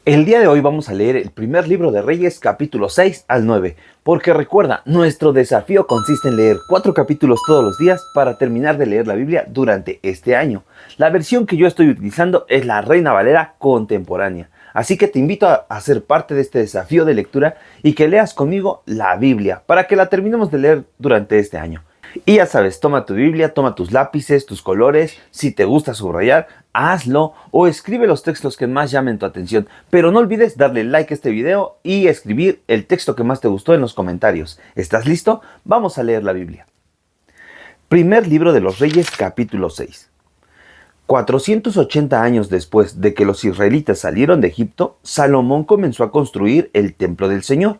El día de hoy vamos a leer el primer libro de Reyes, capítulo 6 al 9, porque recuerda, nuestro desafío consiste en leer 4 capítulos todos los días para terminar de leer la Biblia durante este año. La versión que yo estoy utilizando es la Reina Valera contemporánea, así que te invito a ser parte de este desafío de lectura y que leas conmigo la Biblia para que la terminemos de leer durante este año. Y ya sabes, toma tu Biblia, toma tus lápices, tus colores, si te gusta subrayar, hazlo o escribe los textos que más llamen tu atención. Pero no olvides darle like a este video y escribir el texto que más te gustó en los comentarios. ¿Estás listo? Vamos a leer la Biblia. Primer libro de los Reyes, capítulo 6. 480 años después de que los israelitas salieron de Egipto, Salomón comenzó a construir el templo del Señor.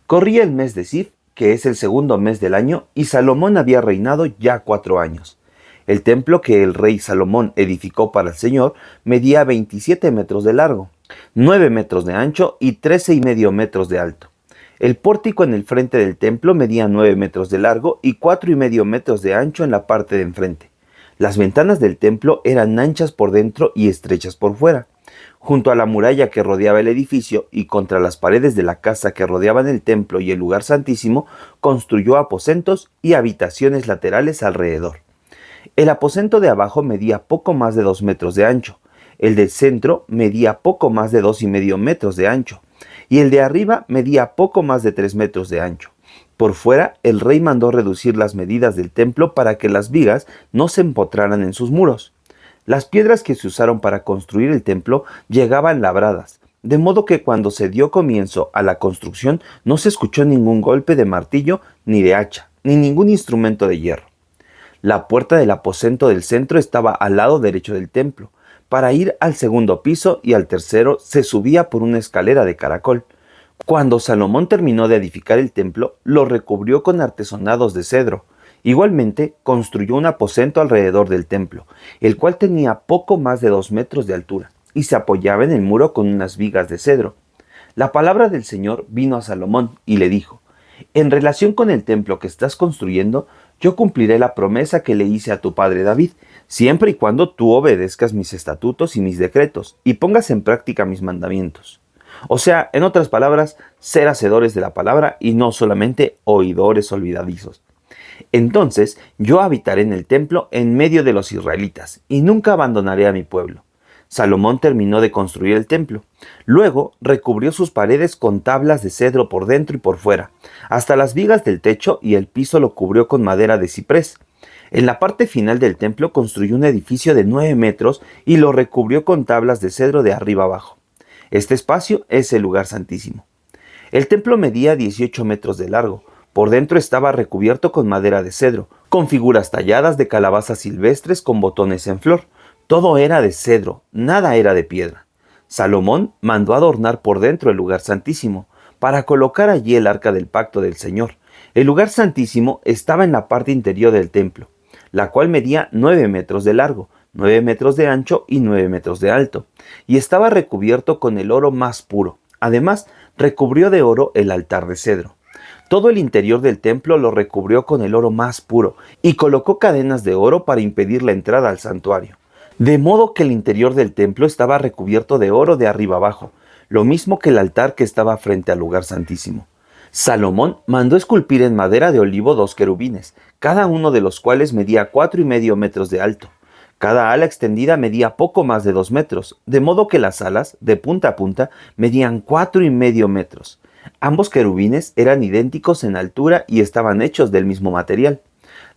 Corría el mes de Sif, que es el segundo mes del año, y Salomón había reinado ya 4 años. El templo que el rey Salomón edificó para el Señor medía 27 metros de largo, 9 metros de ancho y 13,5 metros de alto. El pórtico en el frente del templo medía 9 metros de largo y 4,5 metros de ancho en la parte de enfrente. Las ventanas del templo eran anchas por dentro y estrechas por fuera. Junto a la muralla que rodeaba el edificio y contra las paredes de la casa que rodeaban el templo y el lugar santísimo, construyó aposentos y habitaciones laterales alrededor. El aposento de abajo medía poco más de 2 metros de ancho, el del centro medía poco más de 2,5 metros de ancho, y el de arriba medía poco más de 3 metros de ancho. Por fuera, el rey mandó reducir las medidas del templo para que las vigas no se empotraran en sus muros. Las piedras que se usaron para construir el templo llegaban labradas, de modo que cuando se dio comienzo a la construcción no se escuchó ningún golpe de martillo ni de hacha, ni ningún instrumento de hierro. La puerta del aposento del centro estaba al lado derecho del templo. Para ir al segundo piso y al tercero se subía por una escalera de caracol. Cuando Salomón terminó de edificar el templo, lo recubrió con artesonados de cedro. Igualmente, construyó un aposento alrededor del templo, el cual tenía poco más de 2 metros de altura, y se apoyaba en el muro con unas vigas de cedro. La palabra del Señor vino a Salomón y le dijo: En relación con el templo que estás construyendo, yo cumpliré la promesa que le hice a tu padre David, siempre y cuando tú obedezcas mis estatutos y mis decretos, y pongas en práctica mis mandamientos. O sea, en otras palabras, ser hacedores de la palabra y no solamente oidores olvidadizos. Entonces yo habitaré en el templo en medio de los israelitas, y nunca abandonaré a mi pueblo. Salomón terminó de construir el templo. Luego recubrió sus paredes con tablas de cedro por dentro y por fuera. Hasta las vigas del techo y el piso lo cubrió con madera de ciprés. En la parte final del templo construyó un edificio de 9 metros y lo recubrió con tablas de cedro de arriba abajo. Este espacio es el lugar santísimo. El templo medía 18 metros de largo. Por dentro estaba recubierto con madera de cedro, con figuras talladas de calabazas silvestres con botones en flor. Todo era de cedro, nada era de piedra. Salomón mandó adornar por dentro el lugar santísimo, para colocar allí el arca del pacto del Señor. El lugar santísimo estaba en la parte interior del templo, la cual medía 9 metros de largo, 9 metros de ancho y 9 metros de alto, y estaba recubierto con el oro más puro. Además, recubrió de oro el altar de cedro. Todo el interior del templo lo recubrió con el oro más puro y colocó cadenas de oro para impedir la entrada al santuario. De modo que el interior del templo estaba recubierto de oro de arriba abajo, lo mismo que el altar que estaba frente al lugar santísimo. Salomón mandó esculpir en madera de olivo 2 querubines, cada uno de los cuales medía 4,5 metros de alto. Cada ala extendida medía poco más de 2 metros, de modo que las alas, de punta a punta, medían 4,5 metros. Ambos querubines eran idénticos en altura y estaban hechos del mismo material.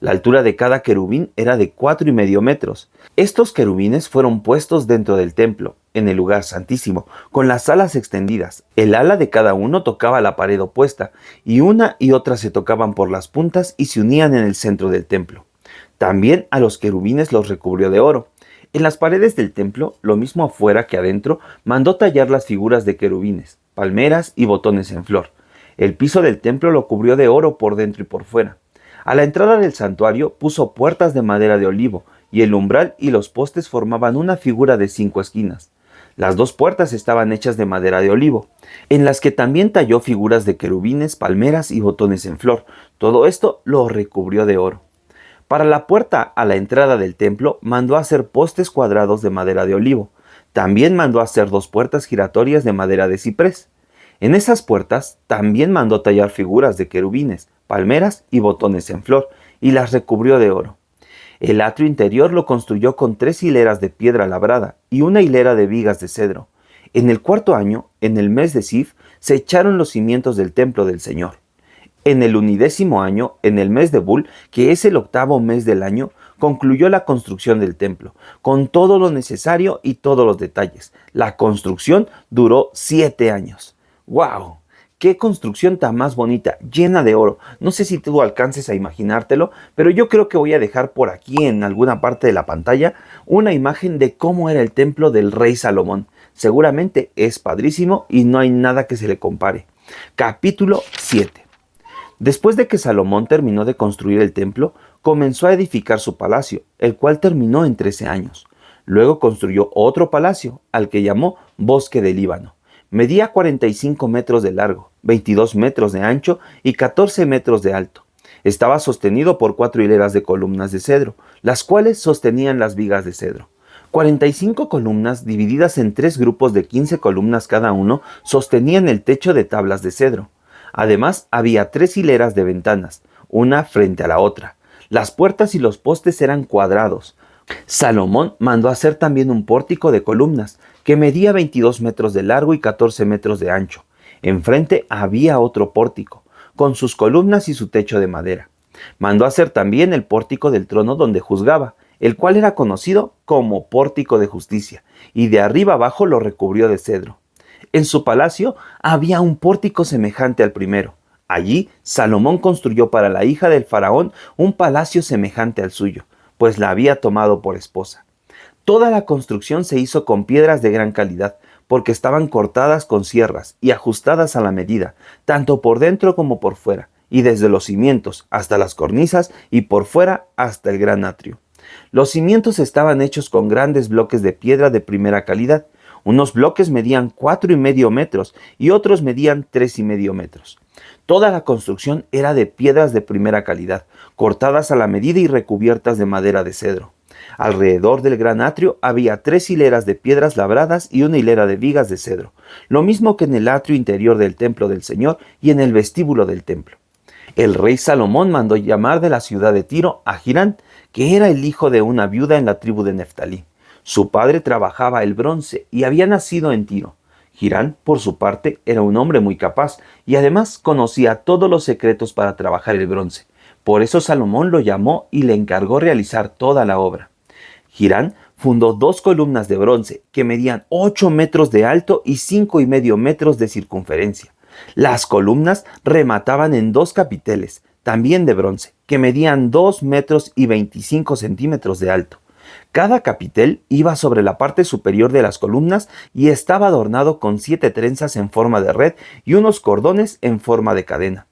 La altura de cada querubín era de 4,5 metros. Estos querubines fueron puestos dentro del templo, en el lugar santísimo, con las alas extendidas. El ala de cada uno tocaba la pared opuesta, y una y otra se tocaban por las puntas y se unían en el centro del templo. También a los querubines los recubrió de oro. En las paredes del templo, lo mismo afuera que adentro, mandó tallar las figuras de querubines, palmeras y botones en flor. El piso del templo lo cubrió de oro por dentro y por fuera. A la entrada del santuario puso puertas de madera de olivo, y el umbral y los postes formaban una figura de 5 esquinas. Las 2 puertas estaban hechas de madera de olivo, en las que también talló figuras de querubines, palmeras y botones en flor. Todo esto lo recubrió de oro. Para la puerta a la entrada del templo mandó hacer postes cuadrados de madera de olivo. También mandó hacer 2 puertas giratorias de madera de ciprés. En esas puertas también mandó tallar figuras de querubines, palmeras y botones en flor, y las recubrió de oro. El atrio interior lo construyó con 3 hileras de piedra labrada y una hilera de vigas de cedro. En el 4.º año, en el mes de Sif, se echaron los cimientos del templo del Señor. En el 11.º año, en el mes de Bul, que es el 8.º mes del año, concluyó la construcción del templo, con todo lo necesario y todos los detalles. La construcción duró 7 años. ¡Wow! ¡Qué construcción tan más bonita, llena de oro! No sé si tú alcances a imaginártelo, pero yo creo que voy a dejar por aquí en alguna parte de la pantalla una imagen de cómo era el templo del rey Salomón. Seguramente es padrísimo y no hay nada que se le compare. Capítulo 7. Después de que Salomón terminó de construir el templo, comenzó a edificar su palacio, el cual terminó en 13 años. Luego construyó otro palacio, al que llamó Bosque del Líbano. Medía 45 metros de largo, 22 metros de ancho y 14 metros de alto. Estaba sostenido por 4 hileras de columnas de cedro, las cuales sostenían las vigas de cedro. 45 columnas divididas en 3 grupos de 15 columnas cada uno sostenían el techo de tablas de cedro. Además, había 3 hileras de ventanas, una frente a la otra. Las puertas y los postes eran cuadrados. Salomón mandó hacer también un pórtico de columnas, que medía 22 metros de largo y 14 metros de ancho. Enfrente había otro pórtico, con sus columnas y su techo de madera. Mandó hacer también el pórtico del trono donde juzgaba, el cual era conocido como pórtico de justicia, y de arriba abajo lo recubrió de cedro. En su palacio había un pórtico semejante al primero. Allí Salomón construyó para la hija del faraón un palacio semejante al suyo, pues la había tomado por esposa. Toda la construcción se hizo con piedras de gran calidad, porque estaban cortadas con sierras y ajustadas a la medida, tanto por dentro como por fuera, y desde los cimientos hasta las cornisas y por fuera hasta el gran atrio. Los cimientos estaban hechos con grandes bloques de piedra de primera calidad. Unos bloques medían 4,5 metros y otros medían 3,5 metros. Toda la construcción era de piedras de primera calidad, cortadas a la medida y recubiertas de madera de cedro. Alrededor del gran atrio había 3 hileras de piedras labradas y una hilera de vigas de cedro, lo mismo que en el atrio interior del templo del Señor y en el vestíbulo del templo. El rey Salomón mandó llamar de la ciudad de Tiro a Hirán, que era el hijo de una viuda en la tribu de Neftalí. Su padre trabajaba el bronce y había nacido en Tiro. Hirán, por su parte, era un hombre muy capaz y además conocía todos los secretos para trabajar el bronce. Por eso Salomón lo llamó y le encargó realizar toda la obra. Hirán fundó 2 columnas de bronce que medían 8 metros de alto y 5,5 metros de circunferencia. Las columnas remataban en 2 capiteles, también de bronce, que medían 2 metros y 25 centímetros de alto. Cada capitel iba sobre la parte superior de las columnas y estaba adornado con 7 trenzas en forma de red y unos cordones en forma de cadena.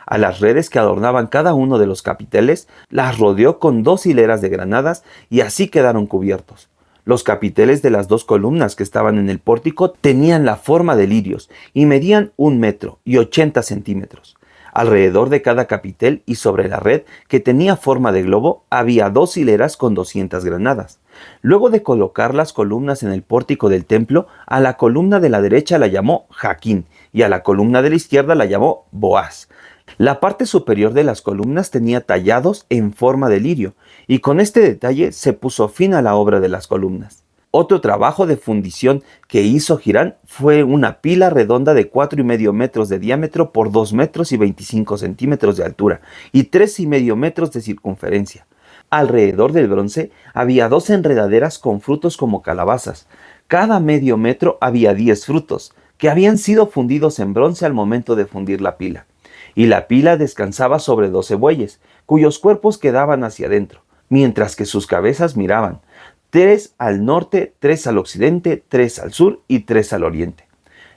A las redes que adornaban cada uno de los capiteles las rodeó con 2 hileras de granadas y así quedaron cubiertos. Los capiteles de las 2 columnas que estaban en el pórtico tenían la forma de lirios y medían 1 metro y 80 centímetros. Alrededor de cada capitel y sobre la red, que tenía forma de globo, había 2 hileras con 200 granadas. Luego de colocar las columnas en el pórtico del templo, a la columna de la derecha la llamó Jaquín y a la columna de la izquierda la llamó Boaz. La parte superior de las columnas tenía tallados en forma de lirio, y con este detalle se puso fin a la obra de las columnas. Otro trabajo de fundición que hizo Hirán fue una pila redonda de 4,5 metros de diámetro por 2 metros y 25 centímetros de altura y 3,5 metros de circunferencia. Alrededor del bronce había 2 enredaderas con frutos como calabazas. Cada medio metro había 10 frutos, que habían sido fundidos en bronce al momento de fundir la pila. Y la pila descansaba sobre 12 bueyes, cuyos cuerpos quedaban hacia adentro, mientras que sus cabezas miraban. 3 al norte, 3 al occidente, 3 al sur y 3 al oriente.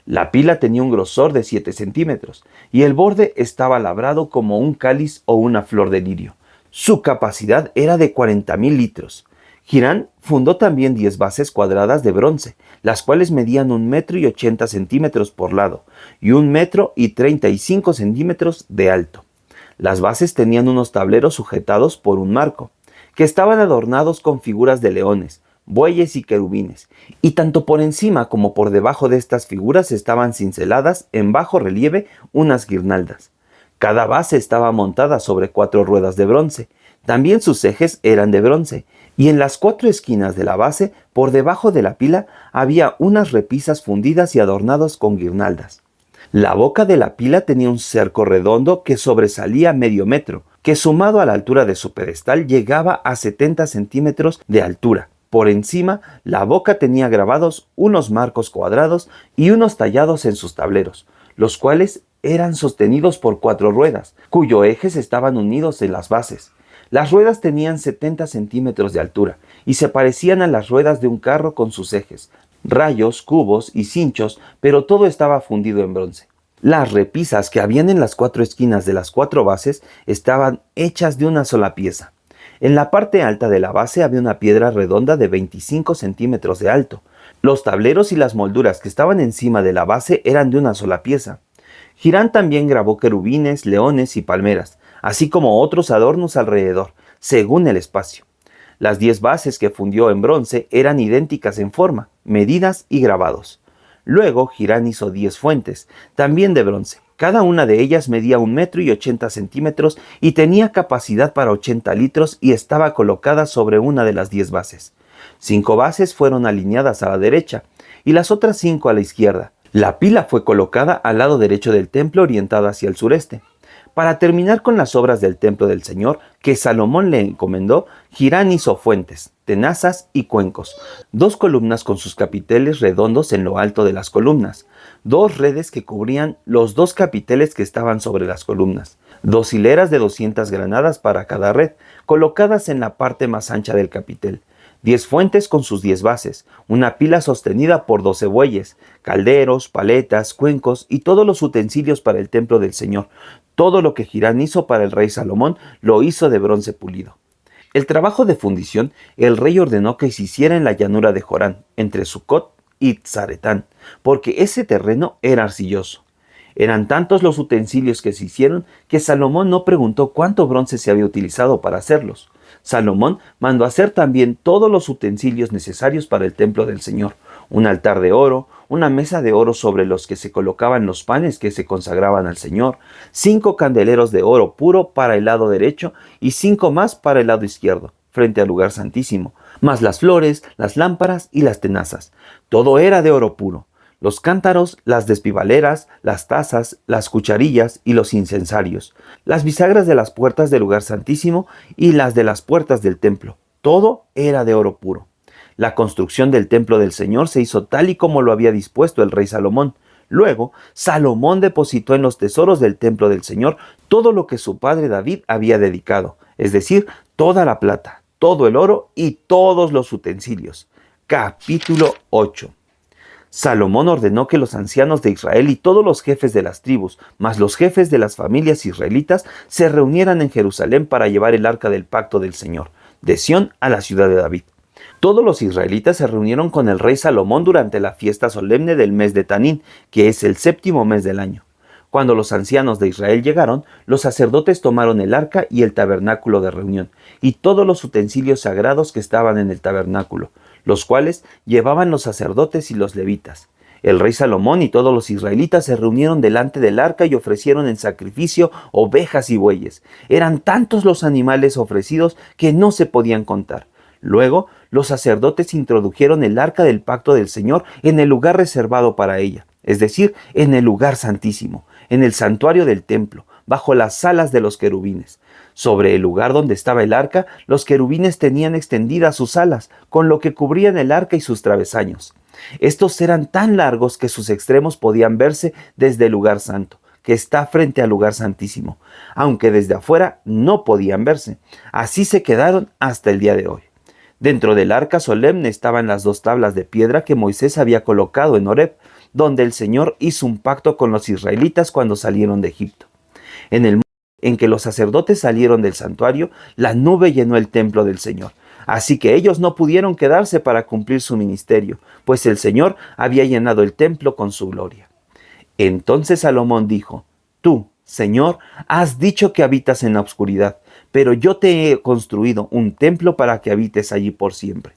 La pila tenía un grosor de 7 centímetros y el borde estaba labrado como un cáliz o una flor de lirio. Su capacidad era de 40,000 litros. Hirán fundó también 10 bases cuadradas de bronce, las cuales medían 1 metro y 80 centímetros por lado y 1 metro y 35 centímetros de alto. Las bases tenían unos tableros sujetados por un marco, que estaban adornados con figuras de leones, bueyes y querubines, y tanto por encima como por debajo de estas figuras estaban cinceladas en bajo relieve unas guirnaldas. Cada base estaba montada sobre 4 ruedas de bronce. También sus ejes eran de bronce, y en las 4 esquinas de la base, por debajo de la pila, había unas repisas fundidas y adornadas con guirnaldas. La boca de la pila tenía un cerco redondo que sobresalía medio metro, que sumado a la altura de su pedestal llegaba a 70 centímetros de altura. Por encima, la boca tenía grabados unos marcos cuadrados y unos tallados en sus tableros, los cuales eran sostenidos por 4 ruedas, cuyos ejes estaban unidos en las bases. Las ruedas tenían 70 centímetros de altura y se parecían a las ruedas de un carro con sus ejes, rayos, cubos y cinchos, pero todo estaba fundido en bronce. Las repisas que habían en las 4 esquinas de las 4 bases estaban hechas de una sola pieza. En la parte alta de la base había una piedra redonda de 25 centímetros de alto. Los tableros y las molduras que estaban encima de la base eran de una sola pieza. Hirán también grabó querubines, leones y palmeras, así como otros adornos alrededor, según el espacio. Las 10 bases que fundió en bronce eran idénticas en forma, medidas y grabados. Luego Hirán hizo 10 fuentes, también de bronce. Cada una de ellas medía 1,80 metros y tenía capacidad para 80 litros y estaba colocada sobre una de las 10 bases. 5 bases fueron alineadas a la derecha y las otras 5 a la izquierda. La pila fue colocada al lado derecho del templo orientada hacia el sureste. Para terminar con las obras del templo del Señor que Salomón le encomendó, Hirán hizo fuentes, tenazas y cuencos, 2 columnas con sus capiteles redondos en lo alto de las columnas, 2 redes que cubrían los 2 capiteles que estaban sobre las columnas, 2 hileras de 200 granadas para cada red, colocadas en la parte más ancha del capitel, 10 fuentes con sus 10 bases, una pila sostenida por 12 bueyes, calderos, paletas, cuencos y todos los utensilios para el templo del Señor. Todo lo que Hirán hizo para el rey Salomón lo hizo de bronce pulido. El trabajo de fundición el rey ordenó que se hiciera en la llanura de Jorán, entre Sucot y Zaretán, porque ese terreno era arcilloso. Eran tantos los utensilios que se hicieron que Salomón no preguntó cuánto bronce se había utilizado para hacerlos. Salomón mandó hacer también todos los utensilios necesarios para el templo del Señor, un altar de oro, una mesa de oro sobre los que se colocaban los panes que se consagraban al Señor, 5 candeleros de oro puro para el lado derecho y 5 más para el lado izquierdo, frente al lugar santísimo, más las flores, las lámparas y las tenazas. Todo era de oro puro. Los cántaros, las despibaleras, las tazas, las cucharillas y los incensarios, las bisagras de las puertas del lugar santísimo y las de las puertas del templo. Todo era de oro puro. La construcción del templo del Señor se hizo tal y como lo había dispuesto el rey Salomón. Luego, Salomón depositó en los tesoros del templo del Señor todo lo que su padre David había dedicado, es decir, toda la plata, todo el oro y todos los utensilios. Capítulo 8. Salomón ordenó que los ancianos de Israel y todos los jefes de las tribus, más los jefes de las familias israelitas, se reunieran en Jerusalén para llevar el arca del pacto del Señor, de Sión a la ciudad de David. Todos los israelitas se reunieron con el rey Salomón durante la fiesta solemne del mes de Tanín, que es el 7º mes del año. Cuando los ancianos de Israel llegaron, los sacerdotes tomaron el arca y el tabernáculo de reunión, y todos los utensilios sagrados que estaban en el tabernáculo, los cuales llevaban los sacerdotes y los levitas. El rey Salomón y todos los israelitas se reunieron delante del arca y ofrecieron en sacrificio ovejas y bueyes. Eran tantos los animales ofrecidos que no se podían contar. Luego, los sacerdotes introdujeron el arca del pacto del Señor en el lugar reservado para ella, es decir, en el lugar santísimo, en el santuario del templo, bajo las alas de los querubines. Sobre el lugar donde estaba el arca, los querubines tenían extendidas sus alas, con lo que cubrían el arca y sus travesaños. Estos eran tan largos que sus extremos podían verse desde el lugar santo, que está frente al lugar santísimo, aunque desde afuera no podían verse. Así se quedaron hasta el día de hoy. Dentro del arca solemne estaban las 2 tablas de piedra que Moisés había colocado en Horeb, donde el Señor hizo un pacto con los israelitas cuando salieron de Egipto. En el momento en que los sacerdotes salieron del santuario, la nube llenó el templo del Señor. Así que ellos no pudieron quedarse para cumplir su ministerio, pues el Señor había llenado el templo con su gloria. Entonces Salomón dijo: Tú, Señor, has dicho que habitas en la oscuridad, pero yo te he construido un templo para que habites allí por siempre.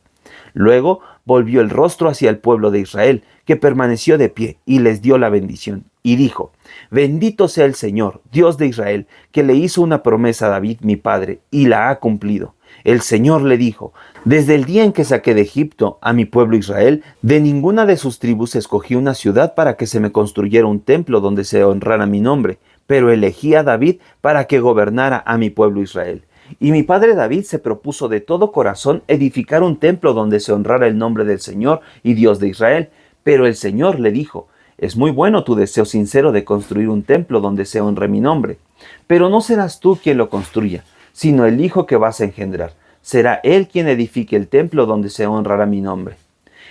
Luego volvió el rostro hacia el pueblo de Israel, que permaneció de pie, y les dio la bendición. Y dijo: Bendito sea el Señor, Dios de Israel, que le hizo una promesa a David mi padre, y la ha cumplido. El Señor le dijo: Desde el día en que saqué de Egipto a mi pueblo Israel, de ninguna de sus tribus escogí una ciudad para que se me construyera un templo donde se honrara mi nombre, pero elegí a David para que gobernara a mi pueblo Israel. Y mi padre David se propuso de todo corazón edificar un templo donde se honrara el nombre del Señor y Dios de Israel. Pero el Señor le dijo: Es muy bueno tu deseo sincero de construir un templo donde se honre mi nombre, pero no serás tú quien lo construya, sino el hijo que vas a engendrar. Será él quien edifique el templo donde se honrará mi nombre.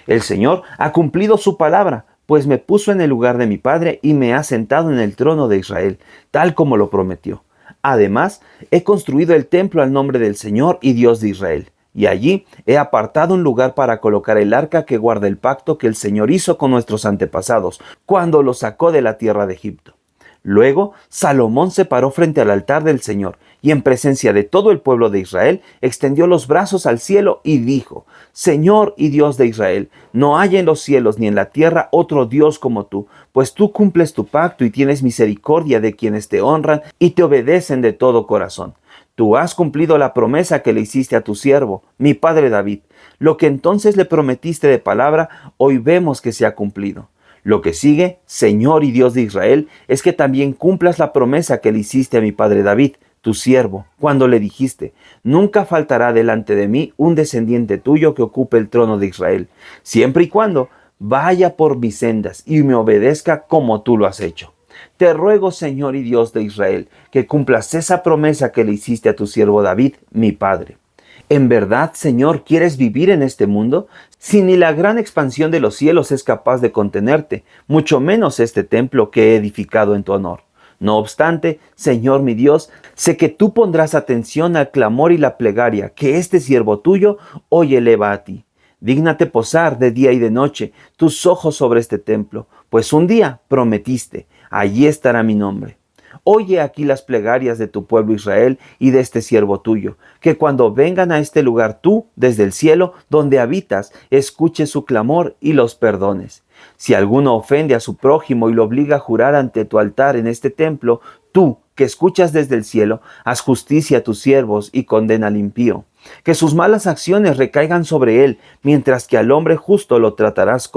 El Señor ha cumplido su palabra, pues me puso en el lugar de mi padre y me ha sentado en el trono de Israel, tal como lo prometió. Además, he construido el templo al nombre del Señor y Dios de Israel, y allí he apartado un lugar para colocar el arca que guarda el pacto que el Señor hizo con nuestros antepasados, cuando los sacó de la tierra de Egipto. Luego, Salomón se paró frente al altar del Señor, y en presencia de todo el pueblo de Israel, extendió los brazos al cielo y dijo: Señor y Dios de Israel, no hay en los cielos ni en la tierra otro Dios como tú, pues tú cumples tu pacto y tienes misericordia de quienes te honran y te obedecen de todo corazón. Tú has cumplido la promesa que le hiciste a tu siervo, mi padre David. Lo que entonces le prometiste de palabra, hoy vemos que se ha cumplido. Lo que sigue, Señor y Dios de Israel, es que también cumplas la promesa que le hiciste a mi padre David, tu siervo, cuando le dijiste: Nunca faltará delante de mí un descendiente tuyo que ocupe el trono de Israel, siempre y cuando vaya por mis sendas y me obedezca como tú lo has hecho. Te ruego, Señor y Dios de Israel, que cumplas esa promesa que le hiciste a tu siervo David, mi padre. ¿En verdad, Señor, quieres vivir en este mundo? Si ni la gran expansión de los cielos es capaz de contenerte, mucho menos este templo que he edificado en tu honor. No obstante, Señor mi Dios, sé que tú pondrás atención al clamor y la plegaria que este siervo tuyo hoy eleva a ti. Dígnate posar de día y de noche tus ojos sobre este templo, pues un día prometiste: allí estará mi nombre. Oye aquí las plegarias de tu pueblo Israel y de este siervo tuyo, que cuando vengan a este lugar tú, desde el cielo, donde habitas, escuches su clamor y los perdones. Si alguno ofende a su prójimo y lo obliga a jurar ante tu altar en este templo, tú, que escuchas desde el cielo, haz justicia a tus siervos y condena al impío. Que sus malas acciones recaigan sobre él, mientras que al hombre justo lo tratarás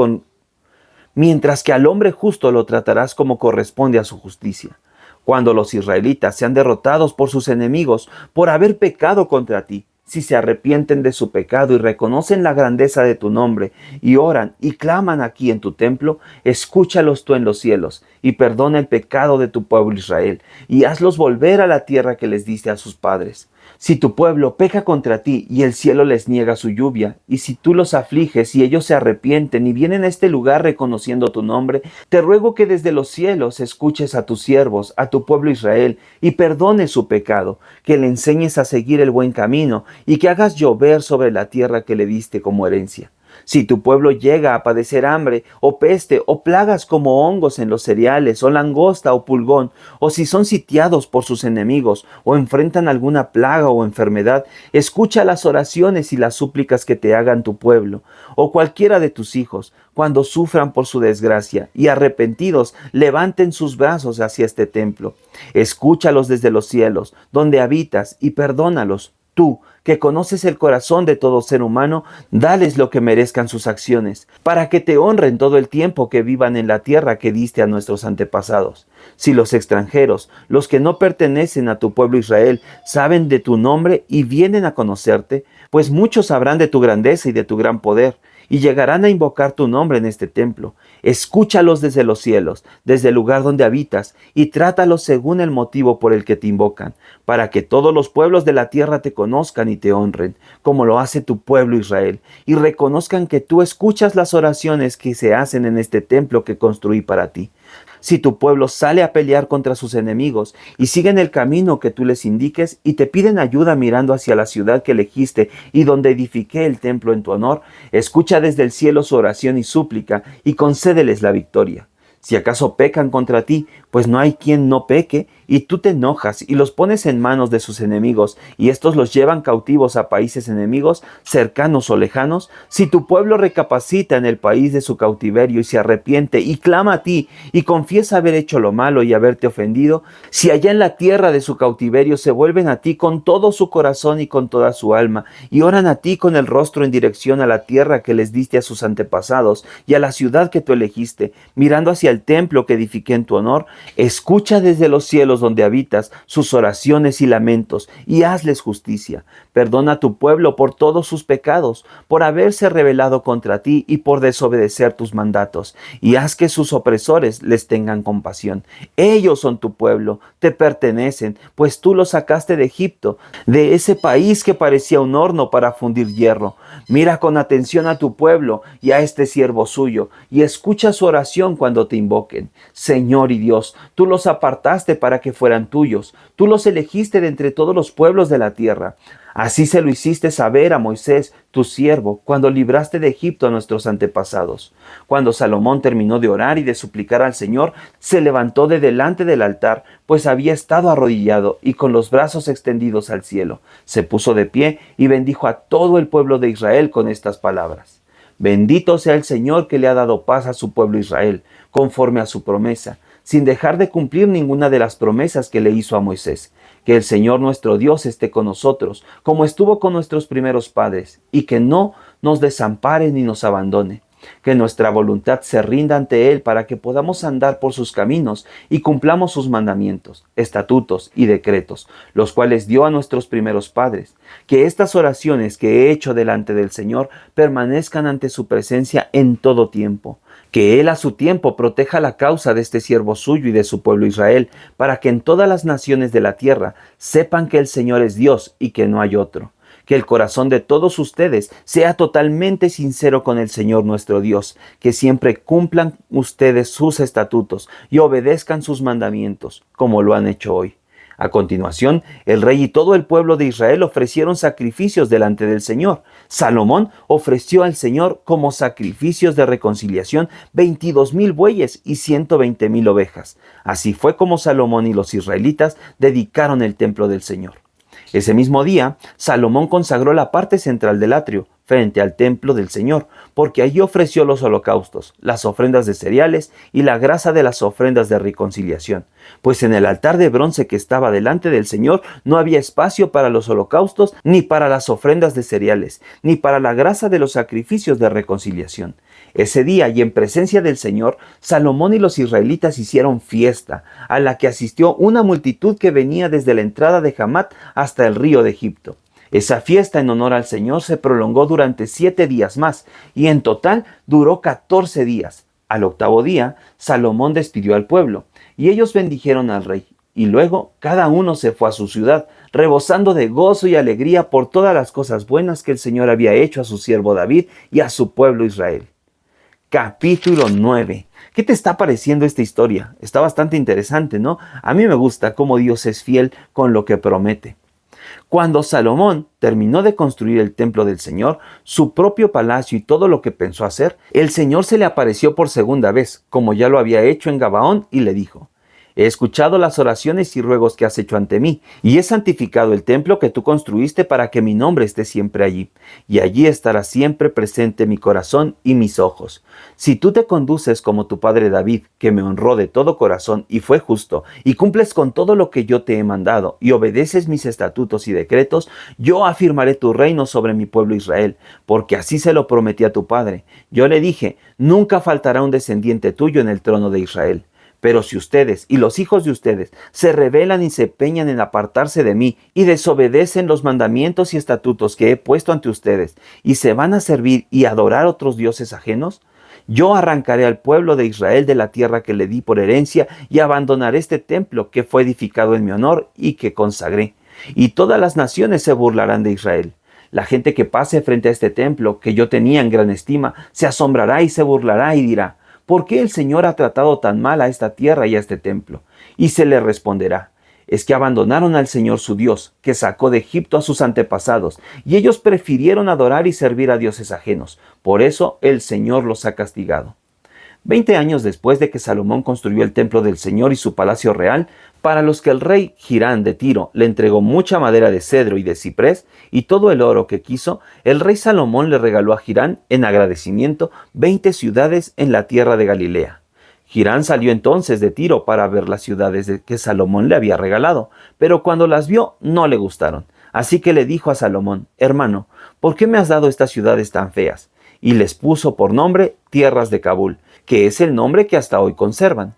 como corresponde a su justicia. Cuando los israelitas sean derrotados por sus enemigos por haber pecado contra ti, si se arrepienten de su pecado y reconocen la grandeza de tu nombre, y oran y claman aquí en tu templo, escúchalos tú en los cielos, y perdona el pecado de tu pueblo Israel, y hazlos volver a la tierra que les diste a sus padres. Si tu pueblo peca contra ti y el cielo les niega su lluvia, y si tú los afliges y ellos se arrepienten y vienen a este lugar reconociendo tu nombre, te ruego que desde los cielos escuches a tus siervos, a tu pueblo Israel, y perdones su pecado, que le enseñes a seguir el buen camino y que hagas llover sobre la tierra que le diste como herencia. Si tu pueblo llega a padecer hambre, o peste, o plagas como hongos en los cereales, o langosta, o pulgón, o si son sitiados por sus enemigos, o enfrentan alguna plaga o enfermedad, escucha las oraciones y las súplicas que te hagan tu pueblo, o cualquiera de tus hijos, cuando sufran por su desgracia, y arrepentidos levanten sus brazos hacia este templo. Escúchalos desde los cielos, donde habitas, y perdónalos. Tú, que conoces el corazón de todo ser humano, dales lo que merezcan sus acciones, para que te honren todo el tiempo que vivan en la tierra que diste a nuestros antepasados. Si los extranjeros, los que no pertenecen a tu pueblo Israel, saben de tu nombre y vienen a conocerte, pues muchos sabrán de tu grandeza y de tu gran poder, y llegarán a invocar tu nombre en este templo. Escúchalos desde los cielos, desde el lugar donde habitas, y trátalos según el motivo por el que te invocan, para que todos los pueblos de la tierra te conozcan y te honren, como lo hace tu pueblo Israel, y reconozcan que tú escuchas las oraciones que se hacen en este templo que construí para ti. Si tu pueblo sale a pelear contra sus enemigos y siguen el camino que tú les indiques y te piden ayuda mirando hacia la ciudad que elegiste y donde edifiqué el templo en tu honor, escucha desde el cielo su oración y súplica y concédeles la victoria. Si acaso pecan contra ti, pues no hay quien no peque, y tú te enojas y los pones en manos de sus enemigos, y estos los llevan cautivos a países enemigos, cercanos o lejanos, si tu pueblo recapacita en el país de su cautiverio y se arrepiente y clama a ti y confiesa haber hecho lo malo y haberte ofendido, si allá en la tierra de su cautiverio se vuelven a ti con todo su corazón y con toda su alma, y oran a ti con el rostro en dirección a la tierra que les diste a sus antepasados y a la ciudad que tú elegiste, mirando hacia el templo que edifiqué en tu honor, escucha desde los cielos donde habitas sus oraciones y lamentos, y hazles justicia. Perdona a tu pueblo por todos sus pecados, por haberse rebelado contra ti y por desobedecer tus mandatos, y haz que sus opresores les tengan compasión. Ellos son tu pueblo, te pertenecen, pues tú los sacaste de Egipto, de ese país que parecía un horno para fundir hierro. Mira con atención a tu pueblo y a este siervo suyo, y escucha su oración cuando te invoquen. Señor y Dios, tú los apartaste para que fueran tuyos, tú los elegiste de entre todos los pueblos de la tierra. Así se lo hiciste saber a Moisés, tu siervo, cuando libraste de Egipto a nuestros antepasados. Cuando Salomón terminó de orar y de suplicar al Señor, se levantó de delante del altar, pues había estado arrodillado y con los brazos extendidos al cielo. Se puso de pie y bendijo a todo el pueblo de Israel con estas palabras. Bendito sea el Señor que le ha dado paz a su pueblo Israel, conforme a su promesa, sin dejar de cumplir ninguna de las promesas que le hizo a Moisés. Que el Señor nuestro Dios esté con nosotros, como estuvo con nuestros primeros padres, y que no nos desampare ni nos abandone. Que nuestra voluntad se rinda ante Él para que podamos andar por sus caminos y cumplamos sus mandamientos, estatutos y decretos, los cuales dio a nuestros primeros padres. Que estas oraciones que he hecho delante del Señor permanezcan ante su presencia en todo tiempo. Que Él a su tiempo proteja la causa de este siervo suyo y de su pueblo Israel, para que en todas las naciones de la tierra sepan que el Señor es Dios y que no hay otro. Que el corazón de todos ustedes sea totalmente sincero con el Señor nuestro Dios, que siempre cumplan ustedes sus estatutos y obedezcan sus mandamientos, como lo han hecho hoy. A continuación, el rey y todo el pueblo de Israel ofrecieron sacrificios delante del Señor. Salomón ofreció al Señor como sacrificios de reconciliación 22,000 bueyes y 120,000 ovejas. Así fue como Salomón y los israelitas dedicaron el templo del Señor. Ese mismo día, Salomón consagró la parte central del atrio, frente al templo del Señor, porque allí ofreció los holocaustos, las ofrendas de cereales y la grasa de las ofrendas de reconciliación. Pues en el altar de bronce que estaba delante del Señor no había espacio para los holocaustos, ni para las ofrendas de cereales, ni para la grasa de los sacrificios de reconciliación. Ese día, y en presencia del Señor, Salomón y los israelitas hicieron fiesta, a la que asistió una multitud que venía desde la entrada de Hamat hasta el río de Egipto. Esa fiesta en honor al Señor se prolongó durante 7 días más, y en total duró 14 días. Al octavo día, Salomón despidió al pueblo, y ellos bendijeron al rey, y luego cada uno se fue a su ciudad, rebosando de gozo y alegría por todas las cosas buenas que el Señor había hecho a su siervo David y a su pueblo Israel. Capítulo 9. ¿Qué te está pareciendo esta historia? Está bastante interesante, ¿no? A mí me gusta cómo Dios es fiel con lo que promete. Cuando Salomón terminó de construir el templo del Señor, su propio palacio y todo lo que pensó hacer, el Señor se le apareció por segunda vez, como ya lo había hecho en Gabaón, y le dijo: He escuchado las oraciones y ruegos que has hecho ante mí, y he santificado el templo que tú construiste para que mi nombre esté siempre allí, y allí estará siempre presente mi corazón y mis ojos. Si tú te conduces como tu padre David, que me honró de todo corazón y fue justo, y cumples con todo lo que yo te he mandado, y obedeces mis estatutos y decretos, yo afirmaré tu reino sobre mi pueblo Israel, porque así se lo prometí a tu padre. Yo le dije: nunca faltará un descendiente tuyo en el trono de Israel. Pero si ustedes y los hijos de ustedes se rebelan y se empeñan en apartarse de mí y desobedecen los mandamientos y estatutos que he puesto ante ustedes y se van a servir y adorar otros dioses ajenos, yo arrancaré al pueblo de Israel de la tierra que le di por herencia y abandonaré este templo que fue edificado en mi honor y que consagré. Y todas las naciones se burlarán de Israel. La gente que pase frente a este templo que yo tenía en gran estima se asombrará y se burlará y dirá: ¿por qué el Señor ha tratado tan mal a esta tierra y a este templo? Y se le responderá: es que abandonaron al Señor su Dios, que sacó de Egipto a sus antepasados, y ellos prefirieron adorar y servir a dioses ajenos. Por eso el Señor los ha castigado. 20 años después de que Salomón construyó el templo del Señor y su palacio real, para los que el rey Hirán de Tiro le entregó mucha madera de cedro y de ciprés y todo el oro que quiso, el rey Salomón le regaló a Hirán, en agradecimiento, 20 ciudades en la tierra de Galilea. Hirán salió entonces de Tiro para ver las ciudades que Salomón le había regalado, pero cuando las vio no le gustaron. Así que le dijo a Salomón: hermano, ¿por qué me has dado estas ciudades tan feas? Y les puso por nombre tierras de Kabul, que es el nombre que hasta hoy conservan.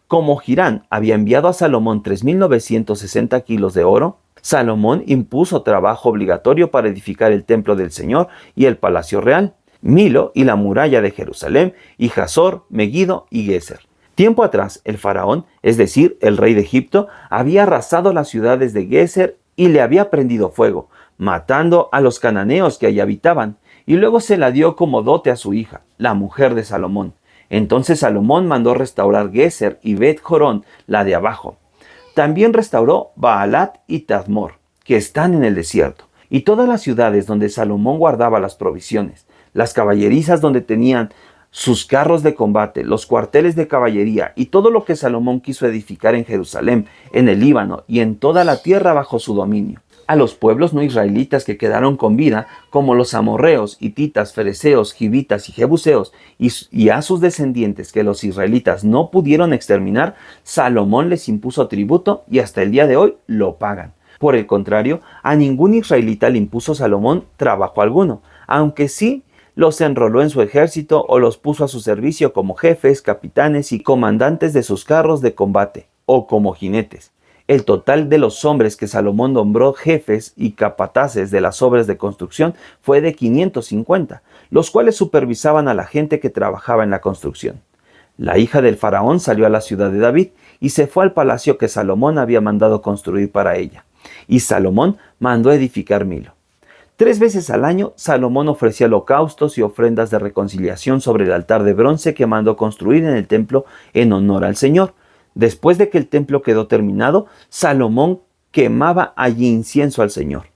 Como Hirán había enviado a Salomón 3.960 kilos de oro, Salomón impuso trabajo obligatorio para edificar el templo del Señor y el palacio real, Milo y la muralla de Jerusalén, y Hazor, Megido y Geser. Tiempo atrás, el faraón, es decir, el rey de Egipto, había arrasado las ciudades de Geser y le había prendido fuego, matando a los cananeos que allí habitaban, y luego se la dio como dote a su hija, la mujer de Salomón. Entonces Salomón mandó restaurar Geser y Bet-Jorón, la de abajo. También restauró Baalat y Tadmor, que están en el desierto, y todas las ciudades donde Salomón guardaba las provisiones, las caballerizas donde tenían sus carros de combate, los cuarteles de caballería y todo lo que Salomón quiso edificar en Jerusalén, en el Líbano y en toda la tierra bajo su dominio. A los pueblos no israelitas que quedaron con vida, como los amorreos, hititas, fereceos, givitas y jebuseos, y a sus descendientes que los israelitas no pudieron exterminar, Salomón les impuso tributo y hasta el día de hoy lo pagan. Por el contrario, a ningún israelita le impuso Salomón trabajo alguno, aunque sí los enroló en su ejército o los puso a su servicio como jefes, capitanes y comandantes de sus carros de combate, o como jinetes. El total de los hombres que Salomón nombró jefes y capataces de las obras de construcción fue de 550, los cuales supervisaban a la gente que trabajaba en la construcción. La hija del faraón salió a la ciudad de David y se fue al palacio que Salomón había mandado construir para ella. Y Salomón mandó edificar Milo. 3 veces al año, Salomón ofrecía holocaustos y ofrendas de reconciliación sobre el altar de bronce que mandó construir en el templo en honor al Señor. Después de que el templo quedó terminado, Salomón quemaba allí incienso al Señor.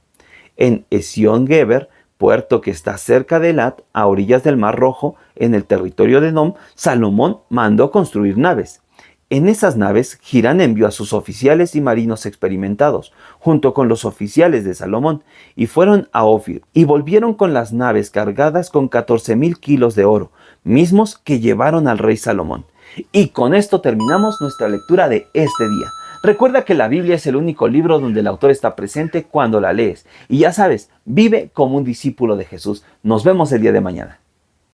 En Esión-Geber, puerto que está cerca de Elat, a orillas del Mar Rojo, en el territorio de Edom, Salomón mandó construir naves. En esas naves, Hirán envió a sus oficiales y marinos experimentados, junto con los oficiales de Salomón, y fueron a Ofir, y volvieron con las naves cargadas con 14,000 kilos de oro, mismos que llevaron al rey Salomón. Y con esto terminamos nuestra lectura de este día. Recuerda que la Biblia es el único libro donde el autor está presente cuando la lees. Y ya sabes, vive como un discípulo de Jesús. Nos vemos el día de mañana.